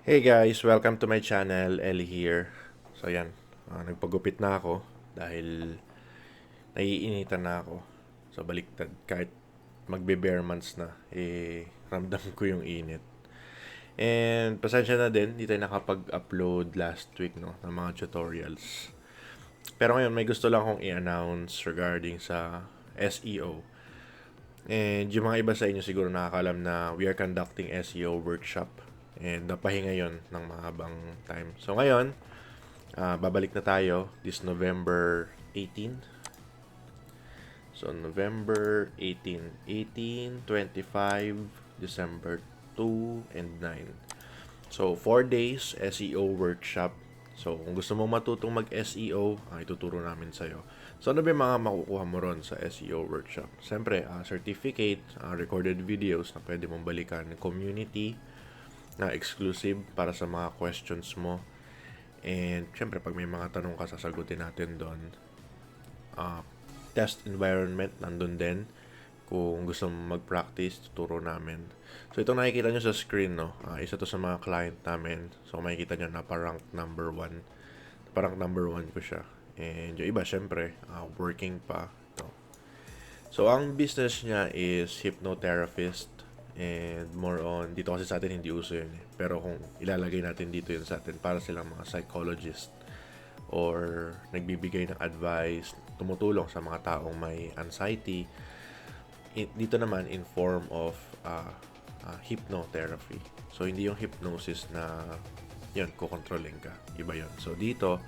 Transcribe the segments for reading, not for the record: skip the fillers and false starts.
Hey guys, welcome to my channel, Ellie here. So yan, nagpagupit na ako dahil naiinitan na ako. So baliktad, kahit magbe-bare months na, ramdam ko yung init. And pasensya na din, di tayo nakapag-upload last week no, ng mga tutorials. Pero ngayon, may gusto lang akong i-announce regarding sa SEO. And yung mga iba sa inyo siguro nakakalam na we are conducting SEO workshop. And napahinga yon ng mahabang time. So ngayon, babalik na tayo this November 18. So November 18, 25, December 2, and 9. So 4 days SEO workshop. So kung gusto mo matutong mag-SEO, ituturo namin sa'yo. So ano ba yung mga makukuha mo ron sa SEO workshop? Siyempre, certificate, recorded videos na pwede mong balikan, community na exclusive para sa mga questions mo. And syempre, pag may mga tanong ka, sasagutin natin doon. Test environment, nandun din. Kung gusto mo mag-practice, tuturo namin. So, itong nakikita nyo sa screen, no? Isa to sa mga client namin. So, makikita nyo na parang number 1. Parang number 1 ko siya. And yung iba, syempre, working pa. Ito. So, ang business niya is hypnotherapist. And more on, dito kasi sa atin hindi uso yun. Pero kung ilalagay natin dito yun sa atin, para silang mga psychologist or nagbibigay ng advice, tumutulong sa mga taong may anxiety. Dito naman in form of hypnotherapy. So, hindi yung hypnosis na yun, kukontrolling ka. Iba yun. So, dito,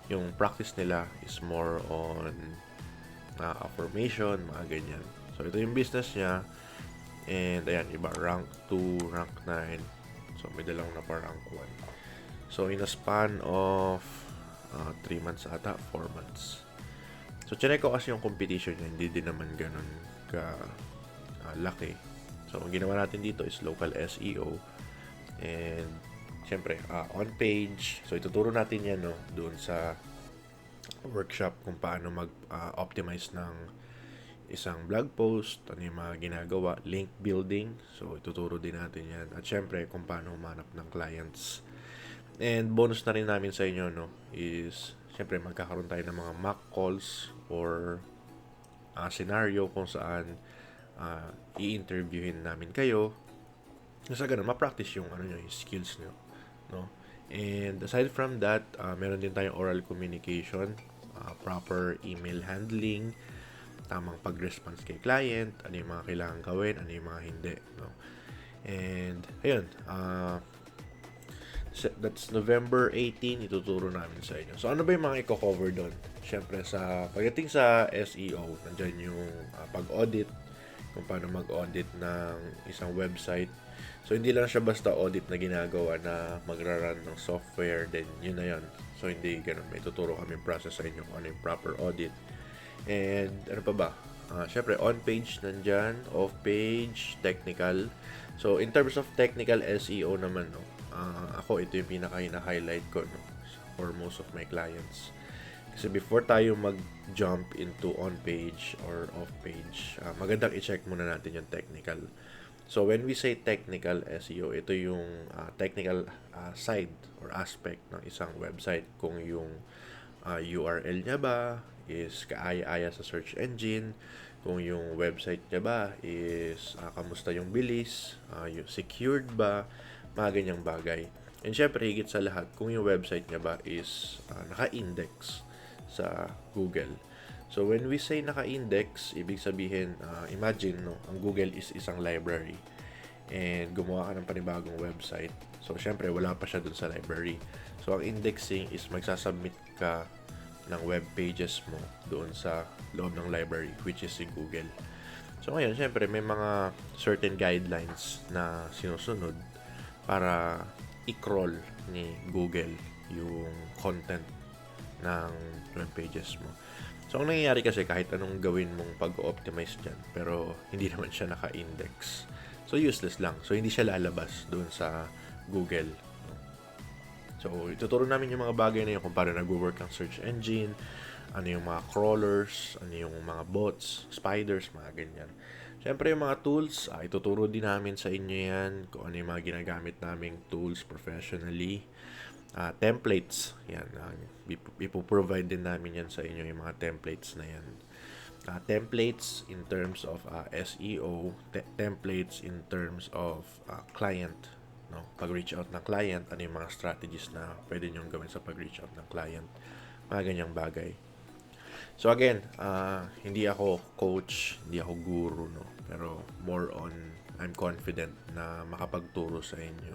yung practice nila is more on affirmation, mga ganyan. So, ito yung business niya. And ayan, iba, rank 2, rank 9. So, may dalawang na pa rank 1. So, in a span of 3 months ata, 4 months. So, chinek ko kasi yung competition niya, hindi din naman ganun ka laki. So, ang ginawa natin dito is local SEO. And, syempre, on page. So, ituturo natin yan, no, doon sa workshop kung paano mag-optimize ng isang blog post, ano yung mga ginagawa, link building. So, ituturo din natin yan. At syempre, kung paano humanap ng clients. And bonus na rin namin sa inyo, no, is, syempre, magkakaroon tayo ng mga mock calls or scenario kung saan i-interviewin namin kayo. Sa ganun, ma-practice yung, yung skills nyo. No? And aside from that, meron din tayong oral communication, proper email handling, tamang pag-response kay client, ano yung mga kailangan gawin, ano yung mga hindi. No? And, ayun, that's November 18, ituturo namin sa inyo. So, ano ba yung mga i-cover doon? Siyempre, pagdating sa SEO, nandyan yung pag-audit, kung paano mag-audit ng isang website. So, hindi lang siya basta audit na ginagawa na magra-run ng software, then yun na yun. So, hindi ganun. May tuturo kami process sa inyo kung ano yung proper audit. And ano pa ba? Syempre, on-page nandyan, off-page, technical. So, in terms of technical SEO naman, no, ako, ito yung pinaka-highlight ko, no, for most of my clients. Kasi before tayo mag-jump into on-page or off-page, magandang i-check muna natin yung technical. So, when we say technical SEO, ito yung technical side or aspect ng isang website. Kung yung URL niya ba is kaaya-aya sa search engine, kung yung website niya ba is kamusta yung bilis, yung secured ba, mga ganyang bagay. And syempre, higit sa lahat, kung yung website niya ba is naka-index sa Google. So, when we say naka-index, ibig sabihin, imagine, no, ang Google is isang library and gumawa ka ng panibagong website. So, syempre, wala pa siya dun sa library. So, ang indexing is magsasubmit ka ng web pages mo doon sa loob ng library, which is si Google. So, ngayon, syempre, may mga certain guidelines na sinusunod para i-crawl ni Google yung content ng web pages mo. So, ang nangyayari kasi kahit anong gawin mong pag-optimize dyan, pero hindi naman siya naka-index. So, useless lang. So, hindi siya lalabas doon sa Google. So, ituturo namin yung mga bagay na yun kung paano nag-work ang search engine, ano yung mga crawlers, ano yung mga bots, spiders, mga ganyan. Siyempre, yung mga tools, ituturo din namin sa inyo yan kung ano yung mga ginagamit naming tools professionally. Templates, yan. Ipoprovide din namin yan sa inyo, yung mga templates na yan. Templates in terms of SEO, templates in terms of client. No? Pag-reach out ng client, ano yung mga strategies na pwede nyong gawin sa pag-reach out ng client. Mga ganyang bagay. So again, hindi ako coach, hindi ako guru, no? Pero more on, I'm confident na makapagturo sa inyo.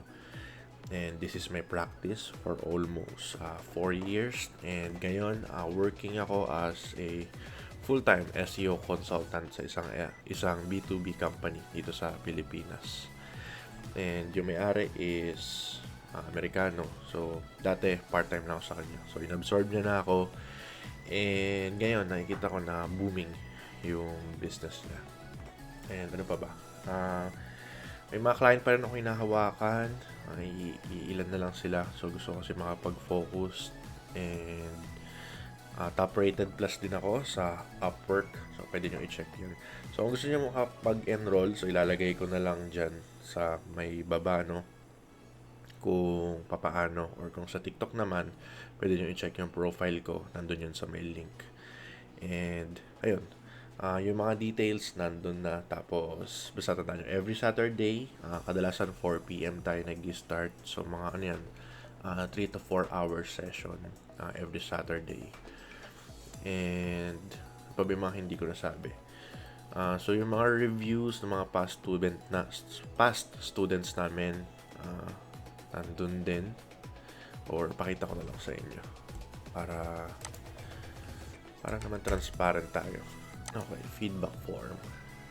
And this is my practice for almost 4 years. And ngayon, working ako as a full-time SEO consultant sa isang B2B company dito sa Pilipinas. And yung may-ari is Amerikano. So, dati part-time na ako sa kanya. So, inabsorb niya na ako. And ngayon, nakikita ko na booming yung business niya. And ano pa ba? May mga client pa rin ako hinahawakan. Ilan na lang sila. So, gusto ko kasi makapag-focus. And top rated plus din ako sa Upwork. So, pwede nyo i-check yun. So, kung gusto nyo makapag-enroll, so ilalagay ko na lang dyan sa may baba, no? Kung papaano, or kung sa TikTok naman, pwede nyo i-check yung profile ko. Nandun yun sa may link. And, ayun. Yung mga details nandun na. Tapos, basta tandaan nyo, every Saturday, kadalasan 4 p.m. tayo nag-start. So, mga ano yan, 3 to 4 hour session every Saturday. And, pa ba yung mga hindi ko nasabi? So, yung mga reviews ng mga past students namin, nandun din. Or, pakita ko na lang sa inyo. Para naman transparent tayo. Okay, feedback form.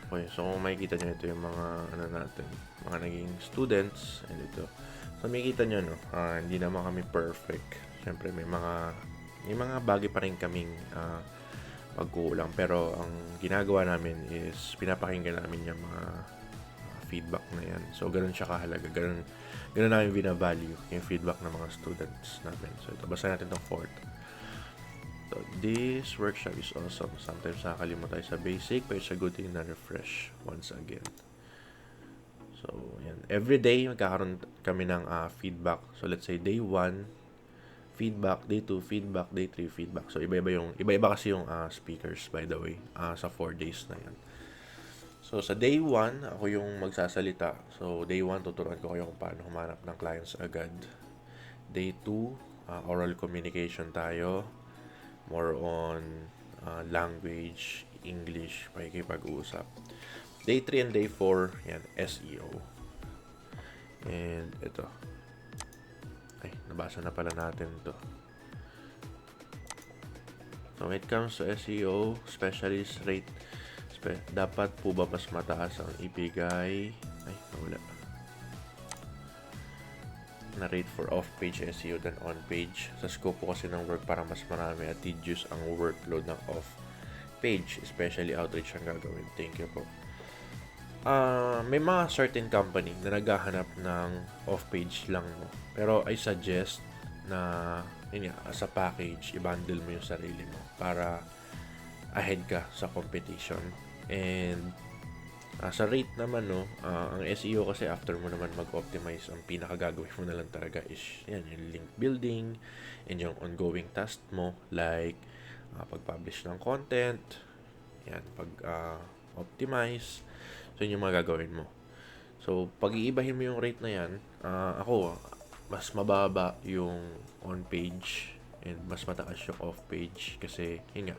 Okay, so kung makikita nyo, ito yung mga mga naging students. And ito. So, makikita nyo, no, hindi naman kami perfect. Siyempre, may mga bagay pa rin kaming pagkukulang. Pero, ang ginagawa namin is, pinapakinggan namin yung mga feedback na yan. So, ganun siya kahalaga. Ganun namin binavalue yung feedback ng mga students namin. So, ito, basta natin itong fourth. So, this workshop is awesome. Sometimes nakakalimutan tayo sa basic, but it's a good thing na refresh once again. So, yan. Every day, magkakaroon kami ng feedback. So, let's say day 1, feedback, day 2, feedback, day 3, feedback. So, iba-iba kasi yung speakers, by the way, sa 4 days na yan. So, sa day 1, ako yung magsasalita. So, day 1, tuturuan ko kayo kung paano humanap ng clients agad. Day 2, oral communication tayo. More on language, English, pakikipag-uusap. Day 3 and day 4, yan, SEO. And ito. Ay, nabasa na pala natin to. So, when it comes to SEO, specialist rate, dapat po ba mas mataas ang ibigay? Ay, nawala. Na rate for off-page SEO than on-page. Sa scope po kasi ng work, para mas marami at tedious ang workload ng off-page, especially outreach ang gagawin. Thank you po. May mga certain company na naghahanap ng off-page lang mo. Pero I suggest na yun nga, as a package, i-bundle mo yung sarili mo para ahead ka sa competition. And sa rate naman, no, ang SEO kasi after mo naman mag-optimize, ang pinakagagawin mo na lang talaga is yan, yung link building and yung ongoing task mo, like pag-publish ng content, yan, pag-optimize. So, yun yung mga gagawin mo. So, pag-iibahin mo yung rate na yan, ako, mas mababa yung on-page and mas mataas yung off-page kasi, yun nga,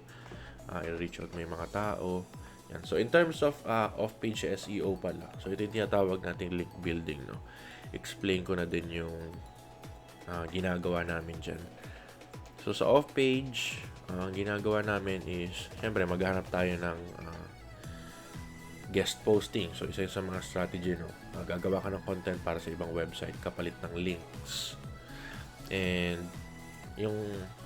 i-reach out mo yung mga tao. Yan. So, in terms of off-page SEO pala, so ito yung tinatawag nating link building, no? Explain ko na din yung ginagawa namin dyan. So, sa off-page, ang ginagawa namin is, syempre, maghanap tayo ng guest posting. So, isa sa mga strategy, no? Gagawa ka ng content para sa ibang website, kapalit ng links. And, yung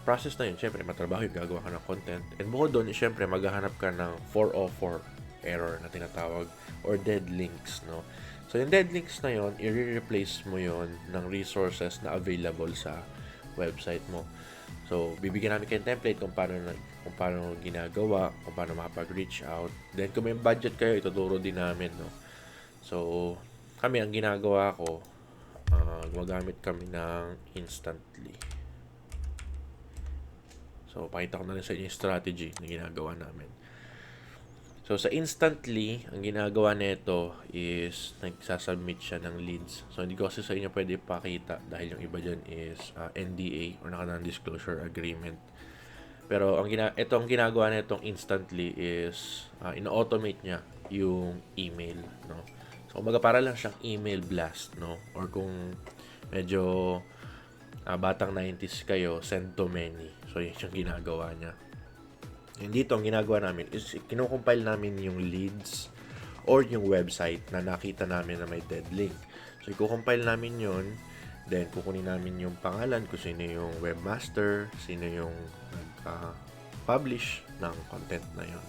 process na yun, syempre, matrabaho yung gagawa ka ng content. And bukod doon, syempre, maghahanap ka ng 404 error na tinatawag or dead links, no? So, yung dead links na yun, i-replace mo yun ng resources na available sa website mo. So, bibigyan namin kayo ng template kung paano ginagawa, kung paano makapag-reach out. Then, kung may budget kayo, ituturo din namin, no? So, kami, ang ginagawa ko, gumagamit kami ng Instantly. So, pakita ko na rin sa inyo yung strategy na ginagawa namin. So, sa Instantly, ang ginagawa nito is nagsasubmit siya ng leads. So, hindi ko kasi sa inyo pwede ipakita dahil yung iba dyan is NDA or non-disclosure agreement. Pero ito ang ginagawa nitong Instantly is ino-automate niya yung email, no? So, kumbaga para lang siyang email blast, no? Or kung medyo batang 90s kayo, send to many. So, yun yung ginagawa niya. And dito, ang ginagawa namin is kinukompile namin yung leads or yung website na nakita namin na may dead link. So, i-compile namin yun. Then, kukunin namin yung pangalan kung sino yung webmaster, sino yung nag-publish ng content na yun.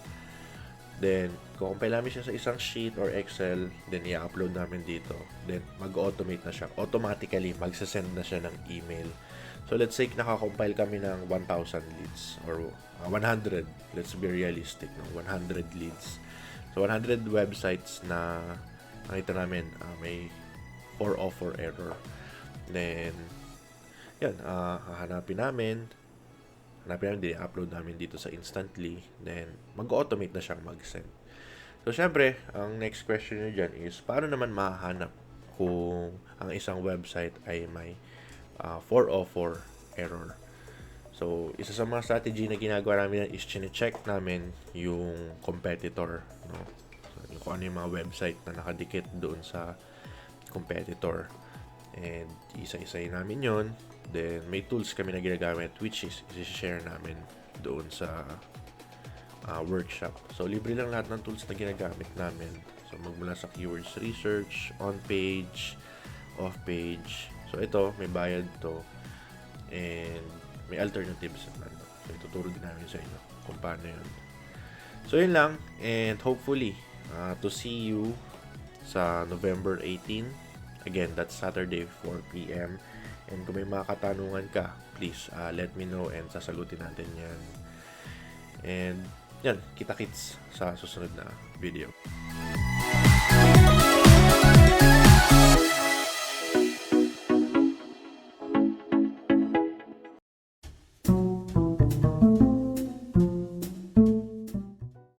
Then, kukumpile namin siya sa isang sheet or Excel. Then, i-upload namin dito. Then, mag-automate na siya. Automatically, magsasend na siya ng email. So, let's say, nakakompile kami ng 1,000 leads or 100. Let's be realistic, no? 100 leads. So, 100 websites na nakita namin may 404 error. Then, yan, hahanapin namin, i-upload namin dito sa Instantly. Then, mag-automate na siyang mag-send. So, syempre, ang next question nyo dyan is, paano naman mahahanap kung ang isang website ay may 404 error? So, isa sa mga strategy na ginagawa namin is chine-check namin yung competitor, no? So, kung ano yung mga website na nakadikit doon sa competitor. And isa-isay namin yon. Then, may tools kami na ginagamit which is isi-share namin doon sa workshop. So, libre lang lahat ng tools na ginagamit namin. So, magmula sa keywords research, on-page, off-page. So, ito, may bayad to. And may alternatives naman. So, ituturo din namin sa inyo kung paano yun. So, yun lang. And hopefully, to see you sa November 18. Again, that's Saturday, 4 p.m. And kung may mga katanungan ka, please let me know and sasagutin natin yan. And yan, kita-kits sa susunod na video.